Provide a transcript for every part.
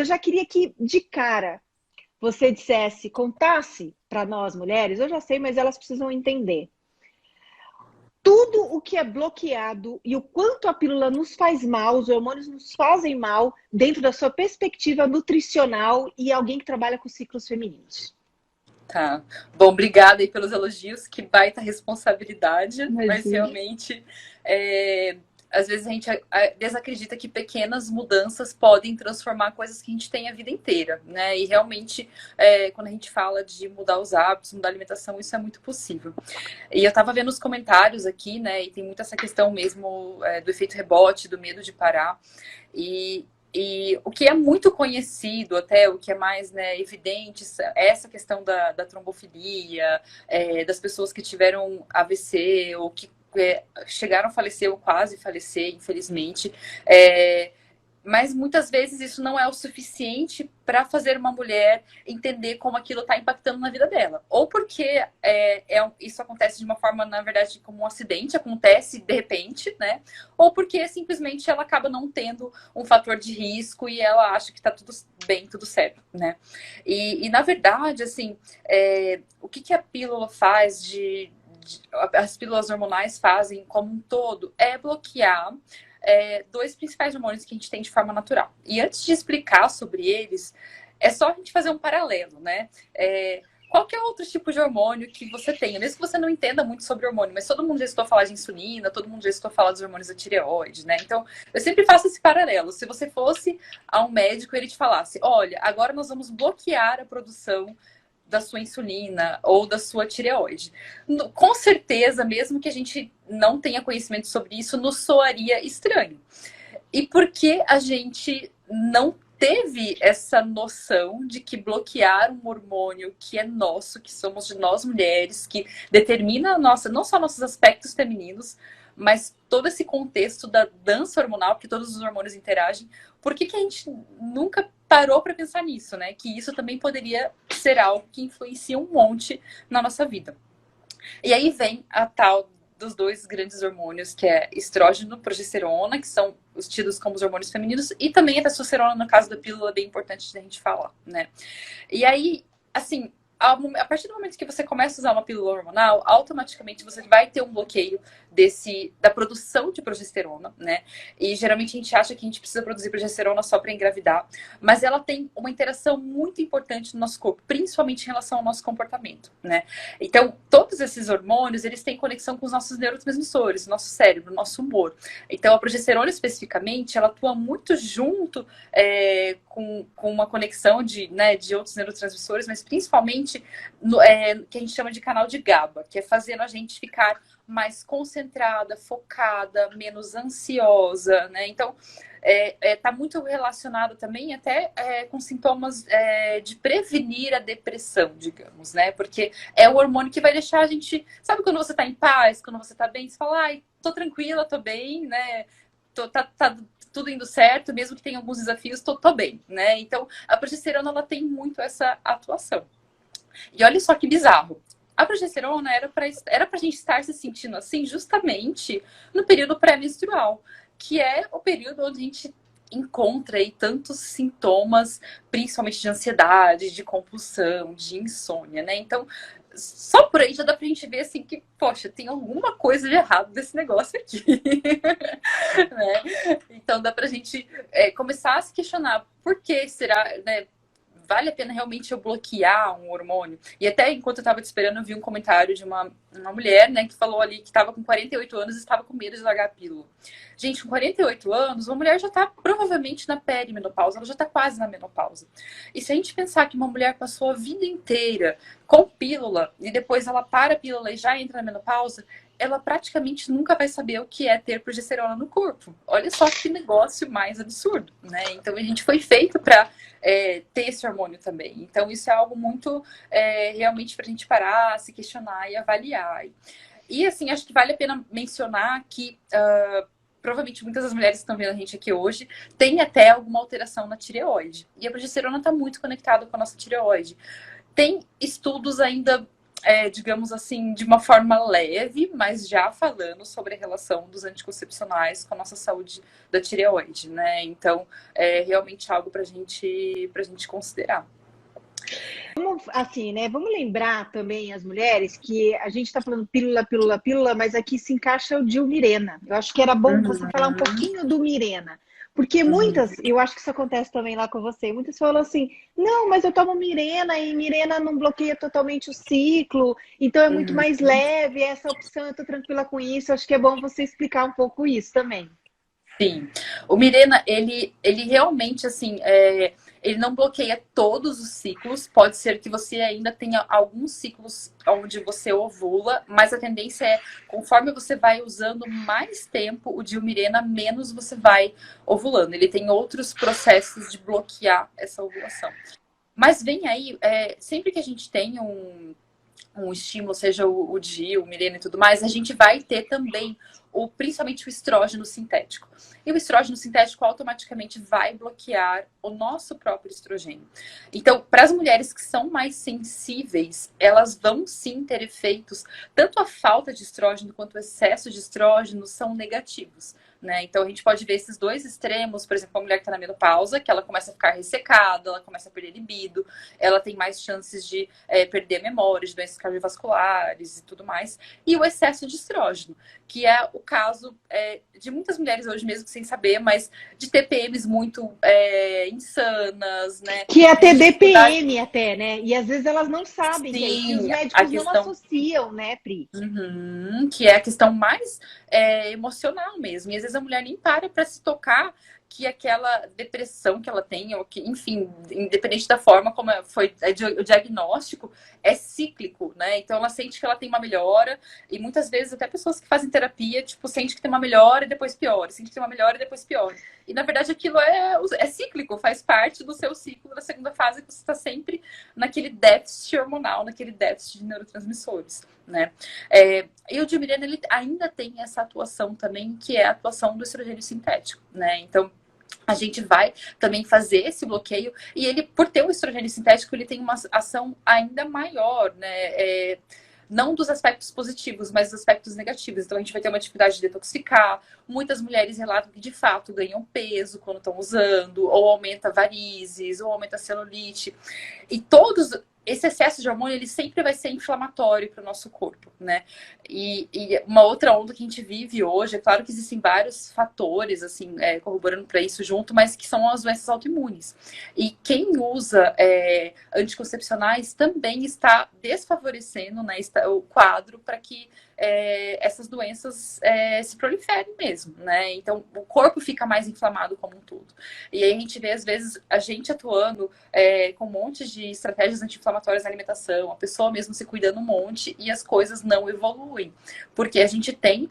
eu já queria que, de cara, você dissesse, contasse para nós mulheres, eu já sei, mas elas precisam entender. Tudo o que é bloqueado e o quanto a pílula nos faz mal, os hormônios nos fazem mal, dentro da sua perspectiva nutricional e alguém que trabalha com ciclos femininos. Tá. Bom, obrigada aí pelos elogios, que baita responsabilidade, mas Imagina. realmente, às vezes a gente desacredita que pequenas mudanças podem transformar coisas que a gente tem a vida inteira, né? E realmente, quando a gente fala de mudar os hábitos, mudar a alimentação, isso é muito possível. E eu tava vendo os comentários aqui, né? E tem muito essa questão mesmo do efeito rebote, do medo de parar. E o que é muito conhecido, até o que é mais, né, evidente, é essa questão da trombofilia, das pessoas que tiveram AVC ou que chegaram a falecer ou quase falecer, infelizmente. Mas muitas vezes isso não é o suficiente para fazer uma mulher entender como aquilo está impactando na vida dela. Ou porque isso acontece de uma forma, na verdade, como um acidente, acontece de repente, né? Ou porque simplesmente ela acaba não tendo um fator de risco e ela acha que está tudo bem, tudo certo, né? E na verdade, assim, o que a pílula faz as pílulas hormonais fazem como um todo é bloquear dois principais hormônios que a gente tem de forma natural. E antes de explicar sobre eles, é só a gente fazer um paralelo, né? Qualquer outro tipo de hormônio que você tenha, mesmo que você não entenda muito sobre hormônio, mas todo mundo já escutou falar de insulina, todo mundo já escutou falar dos hormônios da tireoide, né? Então, eu sempre faço esse paralelo. Se você fosse a um médico e ele te falasse, olha, agora nós vamos bloquear a produção da sua insulina ou da sua tireoide. Com certeza, mesmo que a gente não tenha conhecimento sobre isso, nos soaria estranho. E por que a gente não teve essa noção de que bloquear um hormônio que é nosso, que somos de nós mulheres, que determina não só nossos aspectos femininos, mas todo esse contexto da dança hormonal, porque todos os hormônios interagem, por que a gente nunca parou para pensar nisso, né? Que isso também poderia ser algo que influencia um monte na nossa vida. E aí vem a tal dos dois grandes hormônios, que é estrógeno, progesterona, que são os tidos como os hormônios femininos, e também a testosterona, no caso da pílula, é bem importante da gente falar, né? E aí, assim, a partir do momento que você começa a usar uma pílula hormonal, automaticamente você vai ter um bloqueio da produção de progesterona, né? E geralmente a gente acha que a gente precisa produzir progesterona só para engravidar, mas ela tem uma interação muito importante no nosso corpo, principalmente em relação ao nosso comportamento, né? Então, todos esses hormônios, eles têm conexão com os nossos neurotransmissores, nosso cérebro, nosso humor. Então, a progesterona especificamente, ela atua muito junto com uma conexão de outros neurotransmissores, mas principalmente que a gente chama de canal de GABA, que é fazendo a gente ficar mais concentrada, focada, menos ansiosa, né? Então, tá muito relacionado também até com sintomas de prevenir a depressão, digamos, né? Porque é o hormônio que vai deixar a gente... Sabe quando você tá em paz, quando você tá bem, você fala, ai, tô tranquila, tô bem, né? Tá tudo indo certo, mesmo que tenha alguns desafios, tô bem, né? Então, a progesterona, ela tem muito essa atuação. E olha só que bizarro. A progesterona era pra gente estar se sentindo assim justamente no período pré-menstrual, que é o período onde a gente encontra aí tantos sintomas, principalmente de ansiedade, de compulsão, de insônia, né? Então, só por aí já dá pra gente ver assim que, poxa, tem alguma coisa de errado desse negócio aqui. Né? Então dá pra gente começar a se questionar por que será, né? Vale a pena realmente eu bloquear um hormônio? E até enquanto eu estava te esperando, eu vi um comentário de uma mulher, né, que falou ali que estava com 48 anos e estava com medo de largar a pílula. Gente, com 48 anos, uma mulher já está provavelmente na perimenopausa, ela já está quase na menopausa. E se a gente pensar que uma mulher passou a vida inteira com pílula e depois ela para a pílula e já entra na menopausa, ela praticamente nunca vai saber o que é ter progesterona no corpo. Olha só que negócio mais absurdo, né? Então a gente foi feito para ter esse hormônio também. Então isso é algo muito realmente para a gente parar, se questionar e avaliar. E assim, acho que vale a pena mencionar que provavelmente muitas das mulheres que estão vendo a gente aqui hoje têm até alguma alteração na tireoide. E a progesterona está muito conectada com a nossa tireoide. Tem estudos ainda digamos assim, de uma forma leve, mas já falando sobre a relação dos anticoncepcionais com a nossa saúde da tireoide, né? Então, é realmente algo para gente considerar. Vamos, assim, né? Vamos lembrar também as mulheres que a gente está falando pílula, pílula, pílula, mas aqui se encaixa o Dil Mirena. Eu acho que era bom você falar um Uhum, pouquinho do Mirena. Porque uhum, muitas, eu acho que isso acontece também lá com você, muitas falam assim, não, mas eu tomo Mirena e Mirena não bloqueia totalmente o ciclo, então é muito uhum. mais leve, essa opção, eu tô tranquila com isso. Acho que é bom você explicar um pouco isso também. Sim, o Mirena, ele realmente, assim, ele não bloqueia todos os ciclos. Pode ser que você ainda tenha alguns ciclos onde você ovula, mas a tendência é, conforme você vai usando mais tempo o Dilmirena, menos você vai ovulando. Ele tem outros processos de bloquear essa ovulação. Mas vem aí, sempre que a gente tem um estímulo, seja o DIU, o Mirena e tudo mais, a gente vai ter também principalmente o estrógeno sintético. E o estrógeno sintético automaticamente vai bloquear o nosso próprio estrogênio. Então, para as mulheres que são mais sensíveis, elas vão sim ter efeitos, tanto a falta de estrógeno quanto o excesso de estrógeno são negativos. Né? Então a gente pode ver esses dois extremos, por exemplo, a mulher que está na menopausa, que ela começa a ficar ressecada, ela começa a perder libido, ela tem mais chances de perder a memória, de doenças cardiovasculares e tudo mais, e o excesso de estrógeno, que é o caso de muitas mulheres hoje mesmo sem saber, mas de TPMs muito insanas, né? Que é a De dificuldade. TDPM até, né? E às vezes elas não sabem que é isso. E os Sim, a médicos não questão. associam, né, Pri? Uhum, que é a questão mais emocional mesmo. E às vezes a mulher nem para se tocar que aquela depressão que ela tem, ou que, enfim, independente da forma como foi o diagnóstico, é cíclico, né? Então ela sente que ela tem uma melhora, e muitas vezes até pessoas que fazem terapia, tipo, sente que tem uma melhora e depois piora, sente que tem uma melhora e depois piora. E na verdade aquilo é cíclico, faz parte do seu ciclo da segunda fase, que você está sempre naquele déficit hormonal, naquele déficit de neurotransmissores, né? E o Dilmirena, ele ainda tem essa atuação também, que é a atuação do estrogênio sintético, né? Então, a gente vai também fazer esse bloqueio, e ele, por ter o estrogênio sintético, ele tem uma ação ainda maior, né? Não dos aspectos positivos, mas dos aspectos negativos. Então, a gente vai ter uma dificuldade de detoxificar. Muitas mulheres relatam que, de fato, ganham peso quando estão usando, ou aumenta varizes, ou aumenta a celulite. E todos esse excesso de hormônio, ele sempre vai ser inflamatório para o nosso corpo, né? E uma outra onda que a gente vive hoje, é claro que existem vários fatores, assim, corroborando para isso junto, mas que são as doenças autoimunes. E quem usa anticoncepcionais também está desfavorecendo, né, o quadro para que essas doenças se proliferem mesmo, né? Então, o corpo fica mais inflamado como um todo. E aí a gente vê, às vezes, a gente atuando com um monte de estratégias anti-inflamatórias na alimentação, a pessoa mesmo se cuidando um monte e as coisas não evoluem. Porque a gente tem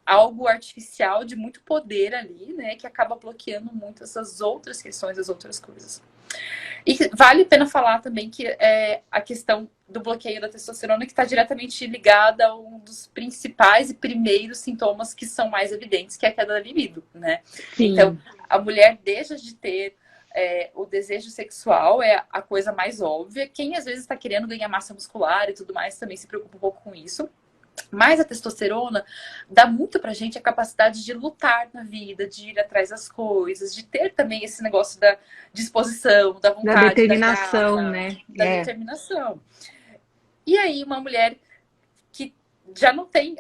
algo artificial de muito poder ali, né? Que acaba bloqueando muito essas outras questões, as outras coisas. E vale a pena falar também que a questão do bloqueio da testosterona que está diretamente ligada a um dos principais e primeiros sintomas que são mais evidentes, que é a queda da libido, né? Sim. Então, a mulher deixa de ter o desejo sexual, é a coisa mais óbvia. Quem às vezes está querendo ganhar massa muscular e tudo mais também se preocupa um pouco com isso. Mas a testosterona dá muito pra gente a capacidade de lutar na vida, de ir atrás das coisas, de ter também esse negócio da disposição, da Da vontade, da determinação, garra, né? da determinação. E aí, uma mulher que já não tem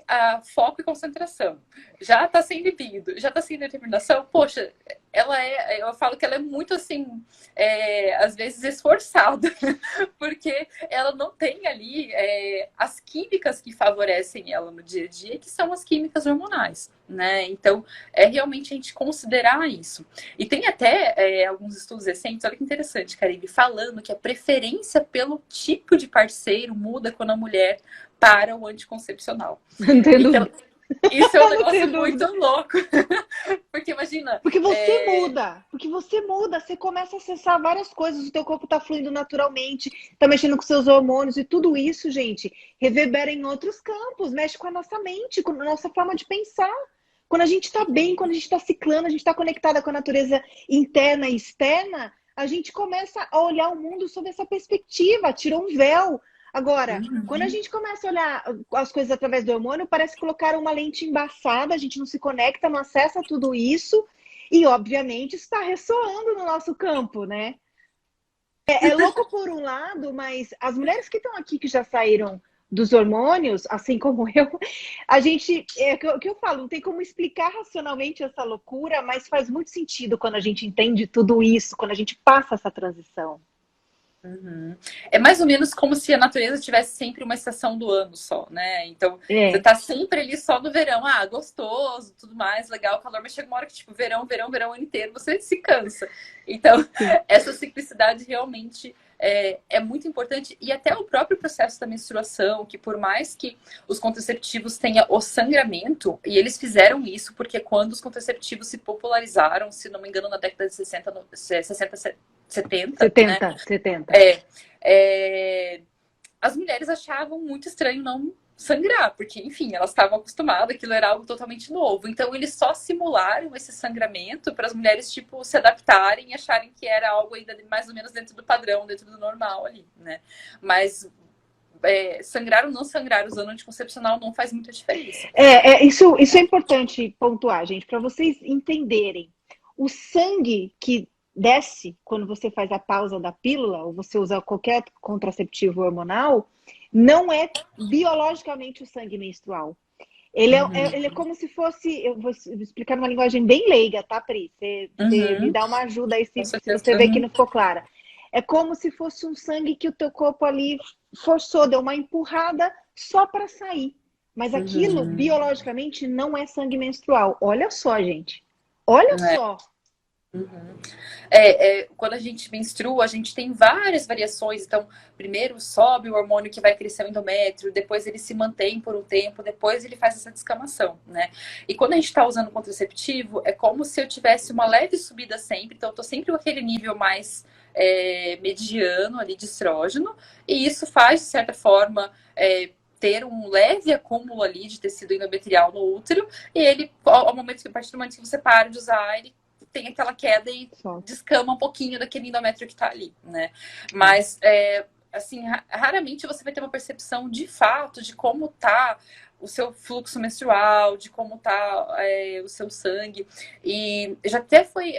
foco e concentração, já tá sem libido, já tá sem determinação, poxa, eu falo que ela é muito assim, às vezes esforçada, porque ela não tem ali as químicas que favorecem ela no dia a dia, que são as químicas hormonais, né? Então, realmente a gente considerar isso. E tem até alguns estudos recentes, olha que interessante, Caribe, falando que a preferência pelo tipo de parceiro muda quando a mulher para o anticoncepcional. Não tenho Então, dúvida. isso é um Não negócio tenho muito dúvida. louco. Porque imagina. Porque você muda, você começa a acessar várias coisas, o teu corpo tá fluindo naturalmente, tá mexendo com seus hormônios e tudo isso, gente, reverbera em outros campos, mexe com a nossa mente, com a nossa forma de pensar. Quando a gente tá bem, quando a gente tá ciclando, a gente tá conectada com a natureza interna e externa, a gente começa a olhar o mundo sob essa perspectiva, tira um véu. Agora, quando a gente começa a olhar as coisas através do hormônio, parece colocar uma lente embaçada, a gente não se conecta, não acessa tudo isso, e obviamente está ressoando no nosso campo, né? É louco por um lado, mas as mulheres que estão aqui, que já saíram dos hormônios, assim como eu, a gente, o que eu falo, não tem como explicar racionalmente essa loucura, mas faz muito sentido quando a gente entende tudo isso, quando a gente passa essa transição. Uhum. É mais ou menos como se a natureza tivesse sempre uma estação do ano só, né? Então, você É, tá sempre ali só no verão. Ah, gostoso, tudo mais, legal, calor. Mas chega uma hora que, tipo, verão, verão, verão o ano inteiro, você se cansa. Então, sim. essa ciclicidade realmente é muito importante. E até o próprio processo da menstruação, que por mais que os contraceptivos tenham o sangramento, e eles fizeram isso porque quando os contraceptivos se popularizaram, se não me engano, na década de 60, 70, né? 70, 70. É, é, as mulheres achavam muito estranho não sangrar, porque, enfim, elas estavam acostumadas, aquilo era algo totalmente novo. Então, eles só simularam esse sangramento para as mulheres, tipo, se adaptarem e acharem que era algo ainda mais ou menos dentro do padrão, dentro do normal ali, né? Mas sangrar ou não sangrar usando anticoncepcional não faz muita diferença. Isso é importante pontuar, gente, para vocês entenderem. O sangue que desce quando você faz a pausa da pílula, ou você usa qualquer contraceptivo hormonal, não é biologicamente o sangue menstrual. Ele é como se fosse, eu vou explicar numa linguagem bem leiga, tá, Pri? Você me Uhum, dá uma ajuda aí com se certeza. você vê que Uhum, não ficou clara. É como se fosse um sangue que o teu corpo ali forçou, deu uma empurrada só para sair. Mas aquilo, uhum. biologicamente, não é sangue menstrual. Olha só, gente. Olha É. só. Uhum. Quando a gente menstrua, a gente tem várias variações. Então, primeiro sobe o hormônio que vai crescer o endométrio, depois ele se mantém por um tempo, depois ele faz essa descamação, né? E quando a gente está usando contraceptivo, é como se eu tivesse uma leve subida sempre. Então, eu tô sempre com aquele nível mais mediano ali de estrógeno, e isso faz, de certa forma, ter um leve acúmulo ali de tecido endometrial no útero, e ele, a partir do momento que você para de usar, ele tem aquela queda e Só. descama um pouquinho daquele endométrio que está ali, né? É. Mas, assim, raramente você vai ter uma percepção de fato de como tá o seu fluxo menstrual, de como tá o seu sangue. E já até foi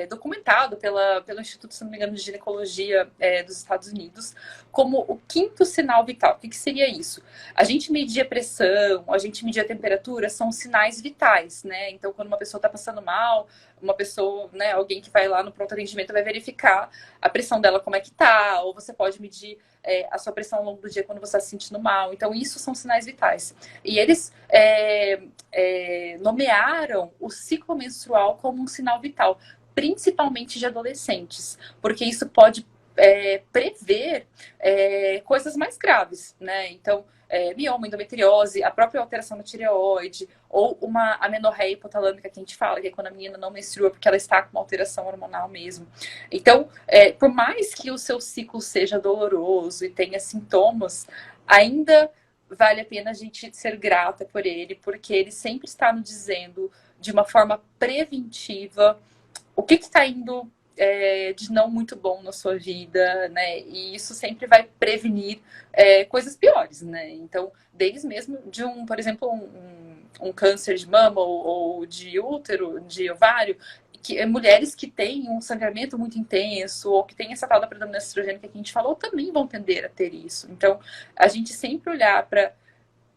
documentado pelo Instituto, se não me engano, de Ginecologia dos Estados Unidos, como o quinto sinal vital. O que seria isso? A gente medir a pressão, a gente medir a temperatura, são sinais vitais, né? Então, quando uma pessoa está passando mal, uma pessoa, né, alguém que vai lá no pronto atendimento vai verificar a pressão dela como é que tá, ou você pode medir a sua pressão ao longo do dia quando você está se sentindo mal. Então, isso são sinais vitais. E eles nomearam o ciclo menstrual como um sinal vital, principalmente de adolescentes, porque isso pode prever coisas mais graves, né? Então, mioma, endometriose, a própria alteração da tireoide, ou uma amenorreia hipotalâmica que a gente fala, que é quando a menina não menstrua porque ela está com uma alteração hormonal mesmo. Então, por mais que o seu ciclo seja doloroso e tenha sintomas, ainda vale a pena a gente ser grata por ele, porque ele sempre está nos dizendo de uma forma preventiva o que está indo de não muito bom na sua vida, né? E isso sempre vai prevenir coisas piores, né? Então, desde mesmo de por exemplo, um câncer de mama ou de útero, de ovário, que mulheres que têm um sangramento muito intenso ou que têm essa tal da predominância estrogênica que a gente falou também vão tender a ter isso. Então, a gente sempre olhar para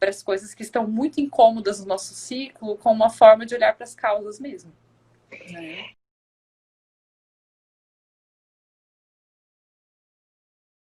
as coisas que estão muito incômodas no nosso ciclo com uma forma de olhar para as causas mesmo. Né?